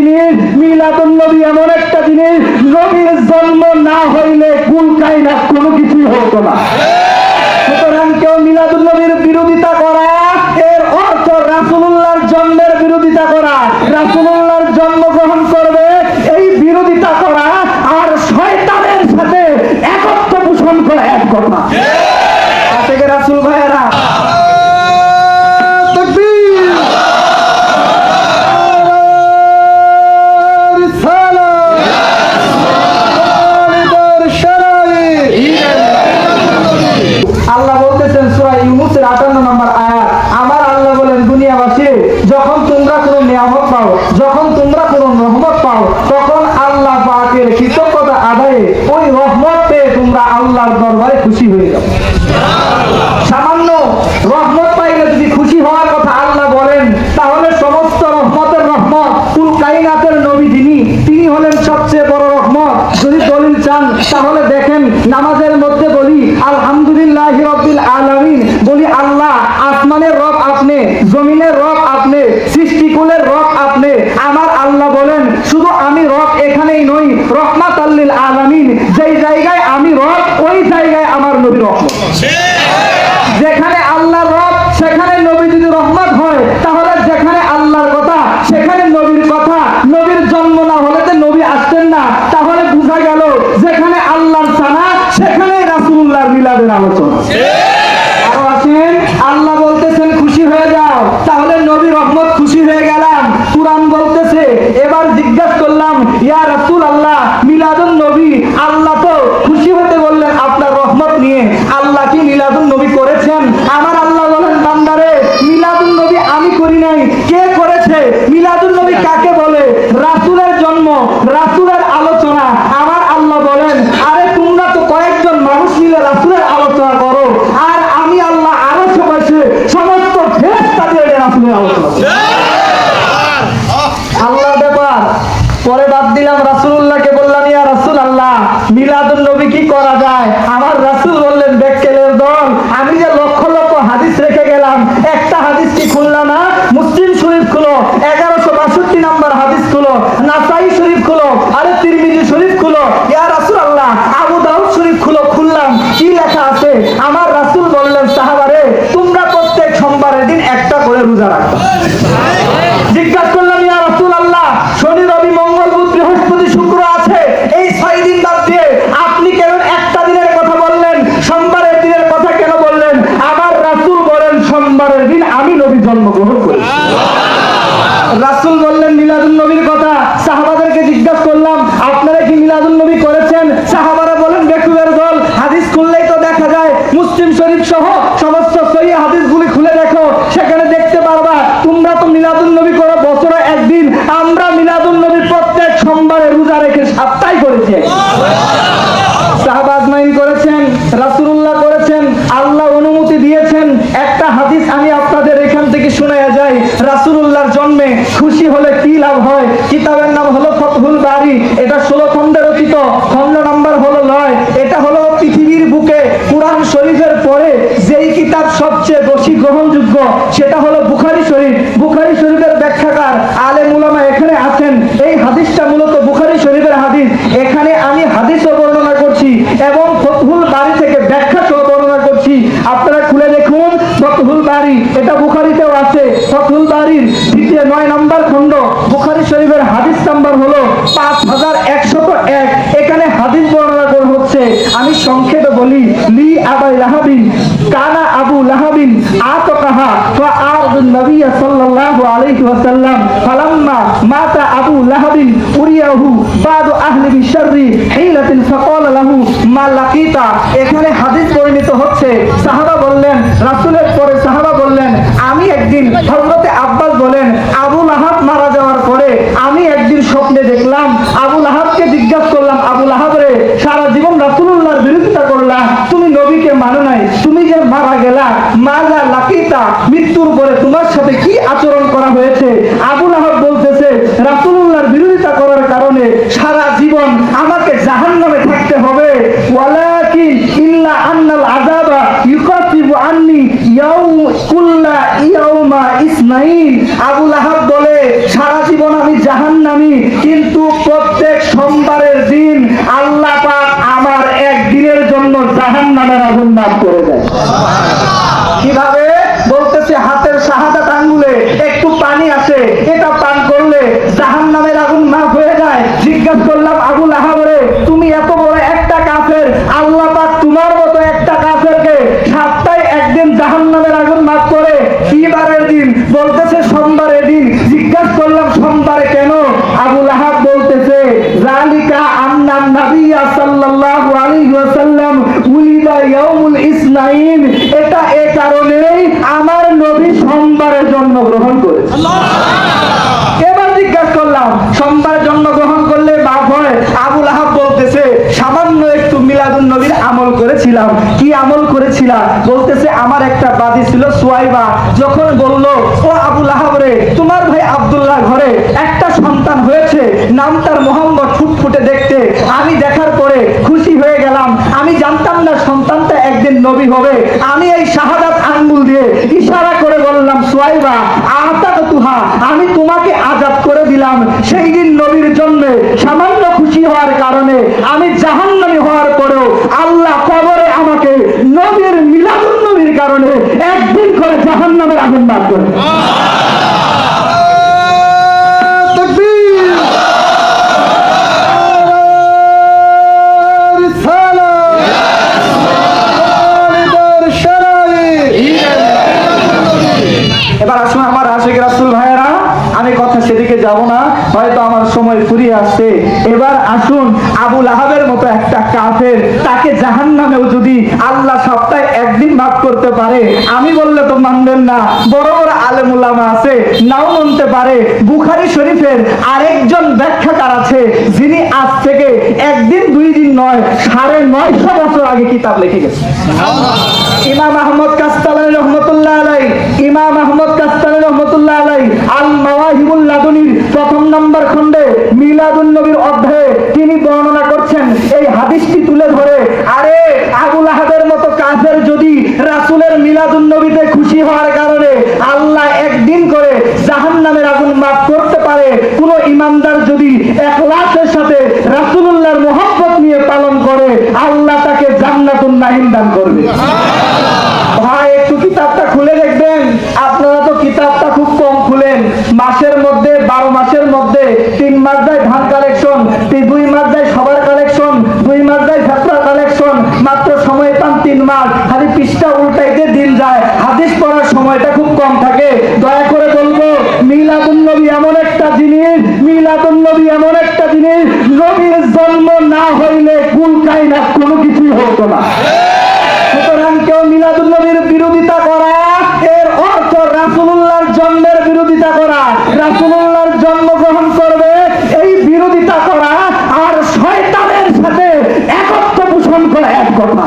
জিনিস, মিলাদুন নবী এমন একটা জিনিস, নবীর জন্ম না হইলে কুল কায়নাত কোনো কিছুই হতো না। সুতরাং কেউ মিলাদুন নবীর বিরোধিতা করা এর অর্থ রাসূলুল্লাহর জন্মের বিরোধিতা করা। রাসূলুল্লাহর জন্মগ্রহণ করবে এই বিরোধিতা করা আর শয়তানের সাথে একত্র পোষণ করা এক কথা। থেকে রাসূল ভাইয়েরা আল্লাহ বলতেছেন সূরা ইউনূসের 58 নম্বর আয়াত, আমার আল্লাহ বলেন দুনিয়াবাসী যখন তোমরা কোনো নিয়ামত পাও, যখন তোমরা কোনো রহমত পাও, তখন আল্লাহ পাকের কৃতজ্ঞতা আদায়ে ওই রহমত পেয়ে তোমরা আল্লাহর দরবারে খুশি হয়ে যাও। সামান্য রহমত পাইলে যদি খুশি হওয়ার কথা আল্লাহ বলেন, তাহলে সমস্ত রহমতের রহমত কুল কায়নাতের নবী তিনি হলেন সবচেয়ে বড় রহমত। যদি দলিল চান তাহলে দেখেন, নামাজের মধ্যে বলি আলহামদুলিল্লাহি রাব্বিল আলামিন, বলি আল্লাহ আসমানের রব আপনি, জমিনের রব আপনি, সৃষ্টিকুলের রব আপনি। আমার আল্লাহ বলেন শুধু আমি রব এখানেই নই, রহমাতাল লিল আলামিন, যেই জায়গায় আমি রব ওই জায়গায় আমার নবী রহমত। যেখানে আল্লাহ রব সেখানে নবী যদি রহমত হয়, তাহলে যেখানে আল্লাহর কথা সেখানে নবীর কথা। নবীর জন্ম না হলে তো নবী আসতেন না, তাহলে বোঝা গেল যেখানে আল্লাহর সানা সেখানে রাসূলুল্লাহর মিলাদের আলোচনা। আরো আসেন, আল্লাহ বলতেছেন খুশি হয়ে যাও, তাহলে নবী রহমত খুশি হয়ে গেলাম। কুরআন বলতেছে, এবার জিজ্ঞাসা করলাম ইয়া রাসূলুল্লাহ মিলাদুন নবী, আল্লাহ তো খুশি হতে বললেন আপনার রহমত নিয়ে, আল্লাহ কি মিলাদুন নবী করেছেন? আমার আল্লাহ বলেন বান্দারে মিলাদুন নবী আমি করি নাই, কে করেছে? মিলাদুন নবী কাকে বলে? রাসূলের জন্ম, রাসূলের আলোচনা। আমার আল্লাহ বলেন আরে তোমরা তো কয়েকজন মানুষ মিলে রাসূলের আলোচনা করো, আর আমি আল্লাহ আরো বসে সমস্ত ফেরেশতাদের রাসূলের আলোচনা। আল্লাহর ব্যাপার পরে বাদ দিলাম, রাসূলুল্লাহকে বললাম ইয়া রাসূলুল্লাহ মিলাদুন নবী কি করা যায়? আমার রাসূল বললেন বেক্কেলের দল, আমি যে লক্ষ লক্ষ হাদিস রেখে গেলাম, একটা হাদিস কি খুললা না? মুসলিম শরীফ খুলো, 1162 নম্বর হাদিস খুলো, নাসাই শরীফ খুলো, আরে তিরমিজি শরীফ খুলো, ইয়া রাসূলুল্লাহ আবু দাউদ শরীফ খুলো। খুললাম, কি লেখা আছে? আমার রাসূল বললেন সাহাবারে তোমরা প্রত্যেক সোমবারের দিন একটা করে রোজা রাখবা। জিজ্ঞাসা করলাম ইয়া রাসূলুল্লাহ শনি রবি মঙ্গল বুধ বৃহস্পতি শুক্র আছে, এই 6 দিন বাদ দিয়ে আপনি কেন একটা দিনের কথা বললেন, সোমবারের দিনের কথা কেন বললেন? আমার রাসূল বলেন সোমবারের দিন আমি নবী জন্মগ্রহণ করি। রাসূল বললেন মিলাদুন নবীর কথা। সাহাবাদেরকে জিজ্ঞাসা করলাম আপনারা কি মিলাদুন নবী করেছেন? সাহাবারা বলেন বেকুবের দল, হাদিস খুললেই তো দেখা যায়, মুসলিম শরীফ সহ সমস্ত সহিহ হাদিসগুলি খুলে দেখো, সেখানে দেখতে পারবা তোমরা তো মিলাদুন নবী করো বছরে একদিন, আমরা মিলাদুন নবী প্রত্যেক সোমবারে রোজা রেখে 7টাই করেছি। সাহাবা আজমাইন করেছেন, রাসূলুল্লাহ করেছেন, আল্লাহ অনুমতি দিয়েছেন। একটা হাদিস আমি আপনাদের এখান থেকে শোনায়া যাই, রাসূলুল্লাহর জন্মে খুশি হলে কি লাভ হয়। কিতাবের নাম হলো ফাতহুল বারী, এটা 16 খণ্ডে রচিত, খণ্ড নাম্বার হলো 9। এটা হলো পৃথিবীর বুকে কুরআন শরীফের পরে যেই কিতাব সবচেয়ে বেশি গ্রহণযোগ্য, সেটা হলো বুখারী শরীফ। বুখারী শরীফের ব্যাখ্যাকার আলেম উলামা এখানে আছেন। এই হাদিসটা মূলত বুখারী শরীফের হাদিস। এখানে আমি হাদিসও বর্ণনা করছি এবং ফাতহুল বারী থেকে ব্যাখ্যা সহ বর্ণনা করছি। আপনারা খুলে দেখুন ফাতহুল বারী, এটা বুখারীতেও আছে। ফাতহুল বারীর 9 নম্বর খণ্ড, বুখারী শরীফের হাদিস নাম্বার হলো 5101। এখানে হাদিস বর্ণনা করা হচ্ছে, আমি সংক্ষেপে বলি। লি আবু লাহাবিন কানা আবু লাহাবিন আতাকাহা ফাআযুন নবী সাল্লাল্লাহু আলাইহি ওয়াসাল্লাম ফালাম্মা মাতা আবু লাহাবিন উরিয়াহু বাদু আহলি বিশররি হিলাতিন ফাকালা লাহু মা লাকিতা। এখানে হাদিস বর্ণিত হচ্ছে, সাহাবা বললেন, রাসূলের পরে সাহাবা বললেন আমি একদিন, হযরতে আব্বাস বলেন আবু লাহাব মারা যাওয়ার পরে আমি একদিন স্বপ্নে দেখলাম। আবু লাহাবকে জিজ্ঞাসা করলাম আবু লাহাব রে সারা জীবন রাসূলুল্লাহর বিরোধিতা করলা, তুমি নবীকে মানো নাই, তুমি যে মারা গেলা, মাজা লাকিতা মৃত্যুর পরে তোমার সাথে কি আচরণ করা হয়েছে? আবু লাহাব বলতেছে রাসূলুল্লাহর বিরোধিতা করার কারণে সারা জীবন আমাকে জাহান্নামে থাকতে হবে। ওয়ালাকিন ইল্লা আন্নাল আযাবা ইউকাতিবু আন্নি ইয়াউম কুল্লা ইয়াউমা ইসনাইন। আবু লাহাব বলে সারা জীবন আমি জাহান্নামী, কিন্তু প্রত্যেক সোমবারের দিন আল্লাহ পাক আমার একদিনের জন্য জাহান্নামের আগুন মাফ করে দেয়। কিভাবে? বলতেছে হাতের শাহাদাত আঙ্গুলে একটু পানি আসে, এটা পান করলে জাহান্নামের আগুন মাফ হয়ে যায়। জিজ্ঞাসা করলাম, আবু লাহাবরে, তুমি এত বড় একটা কাফের, আল্লাহ পাক তোমার মতো একটা কাফেরকে সপ্তাহে একদিন জাহান্নামের আগুন মাফ করে, কি বারের দিন? বলতেছে সোমবারের দিন। জিজ্ঞাসা করলাম, সোমবারে কেন? আবু লাহাব বলতেছে, যালিকা আন্নান নাবিয়্যা সাল্লাল্লাহু আলাইহি ওয়াসাল্লাম উলিদা ইয়াউমুল ইসনাইন, এটা এই কারণেই আমার নবী সোমবারে জন্মগ্রহণ করেছে। এবার জিজ্ঞাসা করলাম, সোমবার জন্মগ্রহণ করলে বাপ হয়? আবু লাহাব বলতেছে, সামান্য একটু মিলাদুন নবীর আমল করেছিলাম। কি আমল করেছিলাম? বলতেছে, আমার একটা বাদী ছিল সুয়াইবা, যখন বলল, ও আবু লাহাব রে, তোমার ভাই আব্দুল্লাহ ঘরে একটা সন্তান হয়েছে, নাম তার মোহাম্মদ, ফুটফুটে দেখতে, আমি দেখার পরে খুশি হয়ে গেলাম। আমি জানতাম না সন্তানটা একদিন নবী হবে। আমি এই শাহাদাত আঙ্গুল দিয়ে ইশারা করে বললাম, সুয়াইবা আতাতুহা, আমি তোমাকে আজাদ করে দিলাম। সেই দিন নবীর জন্য সামান্য খুশি হওয়ার কারণে আমি জাহান্নামী হওয়ার পরেও আল্লাহ কবরে আমাকে নবীর মিলাদুন নবীর কারণে একদিন করে জাহান্নামের আগুন মাফ করে। এবার আসুন আমার আশিক রাসূল ভাইয়েরা, আমি কথা সেদিকে যাব না, হয়তো আমার সময় ফুরিয়ে আসছে। এবার আসুন, আবু লাহাবের মতো একটা কাফের, তাকে জাহান্নামেও যদি আল্লাহ সপ্তাহে একদিন মাফ করতে পারে, আমি বললে তো মানবেন না, বড় বড় আলেম উলামা আছে, নাও মানতে পারে। বুখারী শরীফের আরেকজন ব্যাখ্যাকার আছে, যিনি আজ থেকে একদিন দুই দিন নয় 950 বছর আগে কিতাব লিখে গেছে। ইমাম আহমদ কাস্তালানী রহমতুল্লাহ আলাইহি, ইমাম আহমদ কাস্তালানী রহমতুল্লাহ আলাইহি আল মাওয়াহিবুল লাদুনির 1 নম্বর খণ্ডে মিলাদুন নবীর অধ্যায়ে তিনি বর্ণনা করছেন, এই হাদিসটি তুলে ধরে, আরে আবু লাহাবের মতো কাফের যদি রাসূলের মিলাদুন নবীতে খুশি হওয়ার কারণে আল্লাহ একদিন করে জাহান্নামের আগুন মাফ করতে পারে, কোন ইমানদার যদি ইখলাসের সাথে রাসূলুল্লাহর মুহাব্বত নিয়ে পালন করে, আল্লাহ তাকে জান্নাতুন নাঈম দান করবে। ভাই একটু কিতাবটা খুলে দেখবেন। আপনারা তো কিতাবটা খুব কম খুলেন। মাসের মধ্যে 12 মাসের মধ্যে 3 মাস যায় ধান কালেকশন, 2 মাস যায় সবার কালেকশন, 2 মাস যায় যাত্রা কালেকশন, মাত্র সময় পান 3 মাস, খালি পৃষ্ঠা উল্টাইতে দিন যায়, হাদিস পড়ার সময়টা খুব কম থাকে। দয়া করে বলবো, মিলাদুন নবী এমন একটা জিনিস, মিলাদুন নবী এমন একটা জিনিস, নবীর জন্ম না হইলে কুল কায়নাত কোনো কিছুই হতো না। সুতরাং কেউ মিলাদুন নবীর বিরোধিতা করা, এর অর্থ রাসূলুল্লাহর জন্মের বিরোধিতা করা। রাসূলুল্লাহর জন্মগ্রহণ করবে, এই বিরোধিতা করা আর শয়তানের সাথে একত্ব পোষণ করা এক কথা।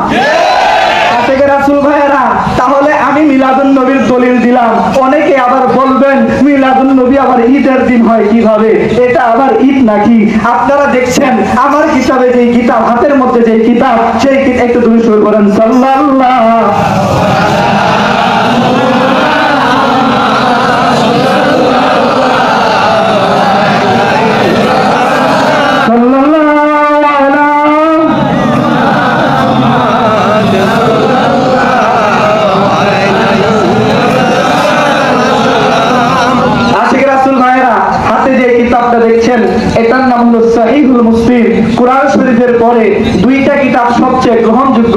থেকে রাসূল ভাইয়েরা, তাহলে আমি মিলাদুন নবীর দলিল দিলাম। অনেকে আবার বলবেন, মিলাদুন নবী আবার ঈদের দিন হয় কিভাবে? এটা আবার ঈদ নাকি? আপনারা দেখছেন আমার কিতাবে, যে কিতাব হাতের মধ্যে, যে কিতাব, সেই কিতাব একটু তুমি শুরু করেন, সাল্লাল্লাহু দেখছেন, এটার নাম হলো সহিহুল মুসলিম। কুরআন শরীফের পরে দুইটা কিতাব সবচেয়ে গ্রহণযোগ্য,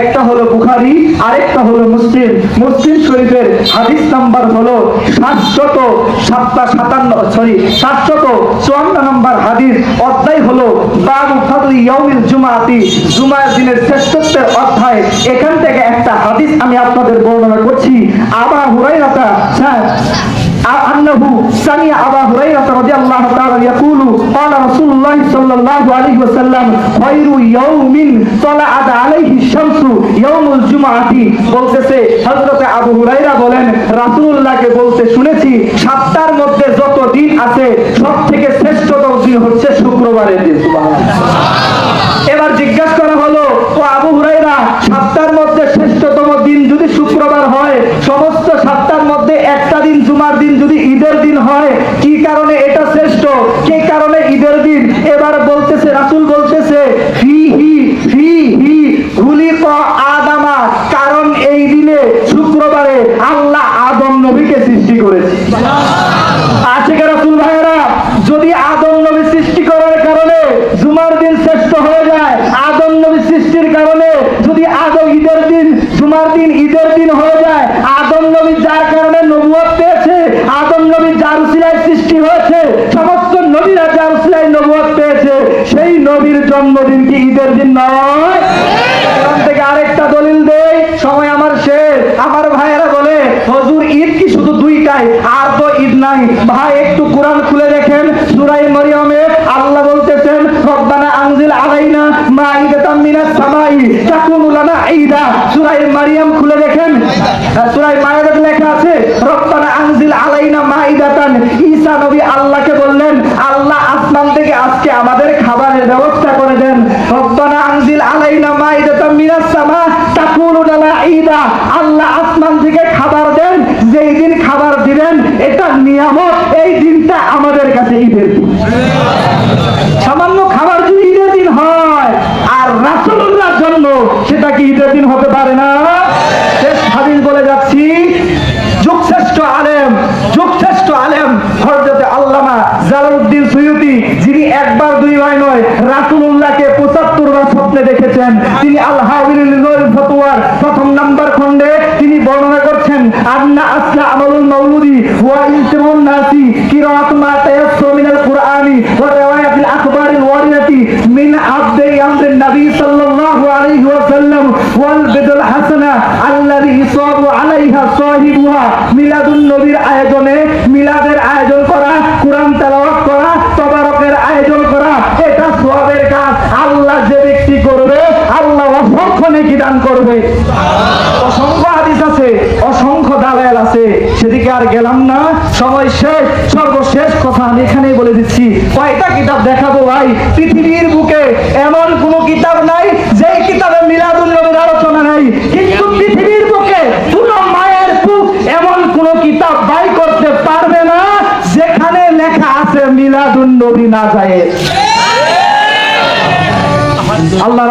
একটা হলো বুখারী, আরেকটা হলো মুসলিম। মুসলিম শরীফের হাদিস নাম্বার হলো 754 নম্বর হাদিস, অধ্যায় হলো বাবু ফাদলি ইয়াউমিল জুমাআতি, জুমার দিনের শ্রেষ্ঠত্বের অধ্যায়। এখান থেকে একটা হাদিস আমি আপনাদের বর্ণনা করছি। আবু হুরায়রা أنه سمع أبا هريرة رضي الله تعالى يقول قال رسول الله صلى الله عليه وسلم خير يوم طلعت عليه الشمس يوم الجمعة। বলতেছে হযরত আবু হুরায়রা বলেন, রাসূলুল্লাহকে বলতে শুনেছি, সপ্তাহের মধ্যে যত দিন আছে সবথেকে শ্রেষ্ঠতম দিন হচ্ছে শুক্রবারের দিন। সুবহানাল্লাহ। এবার জিজ্ঞাসা করা হলো, ও আবু হুরায়রা, সপ্তাহের মধ্যে শ্রেষ্ঠতম দিন যদি শুক্রবার হয়, সমস্ত সপ্তাহের মধ্যে একটা দিন জুমার দিন যদি ঈদের দিন হয়, কি নবীর জন্মদিন কি ঈদের দিন নয়? এখান থেকে আরেকটা দলিল দেই, সময় আমার শেষ। আমার ভাইয়েরা বলে হুজুর ঈদ কি শুধু দুইটাই, আর তো ঈদ নাই। ভাই একটু কোরআন খুলে দেখেন, সূরা মরিয়মে আল্লাহ বলতেছেন রব্বানা আনজিল আলাইনা মাইদাতাম মিনাস সামাই তাকুনু লানা ঈদা। সূরা মারিয়াম খুলে দেখেন, সূরা মাইদাতে লেখা আছে রব্বানা আনজিল আলাইনা মাইদাতান। ঈসা নবী আল্লাহকে বললেন আল্লাহ আসমান থেকে আজকে আমাদের খাবারের ব্যবস্থা করে দেন। রব্বানা আনজিল আলাইনা মাইদাতাম মিনাস সামা তাকুনু লানা ঈদা। আল্লাহ আসমান থেকে খাবার দেন, যেই দিন খাবার দিবেন এটা নিয়ামত, এই দিনটা আমাদের কাছে ঈদের দিন। সামান্য খাবার যদি ঈদের দিন হয় আর রাসূলুল্লাহর জন্য সেটা কি ঈদের দিন হতে পারে না? শেষ হাদিস বলে যাচ্ছি, যুগশ্রেষ্ঠ আলেম হযরত আল্লামা জালালউদ্দিন সুয়ুতি, যিনি একবার দুইবার নয় রাসূলুল্লাহকে ৭৫ বার স্বপ্নে দেখেছেন, তিনি আল হাওয়াইল ফতোয়ার প্রথম নাম্বার খণ্ডে তিনি বর্ণনা করছেন আন্না আসলা আমলুল মাউলুদি ওয়া ইলতিমুন নাসি কিরাআত মা তায়াসসার মিনাল কুরআনি ওয়া রিওয়ায়াতিল আখবারিল ওয়ারিদাতি মিন আবদি আমরিন নবী সাল্লাল্লাহু আলাইহি ওয়াসাল্লাম ওয়াল বিদুল হাসানা আল্লাযী ইসাবু আলাইহা সাহিবুহা। মিলাদুন নবীর আয়োজনে, মিলাদের আয়োজন করা, কোরআন তেলাওয়াত করা, তবারকের আয়োজন করা, এটা সওয়াবের কাজ। আল্লাহ যে ব্যক্তি করবে আল্লাহ অসংখ্য নেকি দান করবে। অসংখ্য হাদিস আছে, অসংখ্য দালাল আছে, সেদিকে আর গেলাম না, সময় শেষ। সর্বশেষ কথা আমি এখানেই বলে দিচ্ছি, কয়টা কিতাব দেখাবো ভাই? পৃথিবীর বুকে এমন কোন কিতাব নাই যেই কিতাবে মিলাদুন নবীর আলোচনা নাই, কিন্তু পৃথিবীর বুকে পুরো মায়ের বুক এমন কোন কিতাব বাই করতে পারবে না যেখানে লেখা আছে মিলাদুন নবী না যায়। আল্লাহ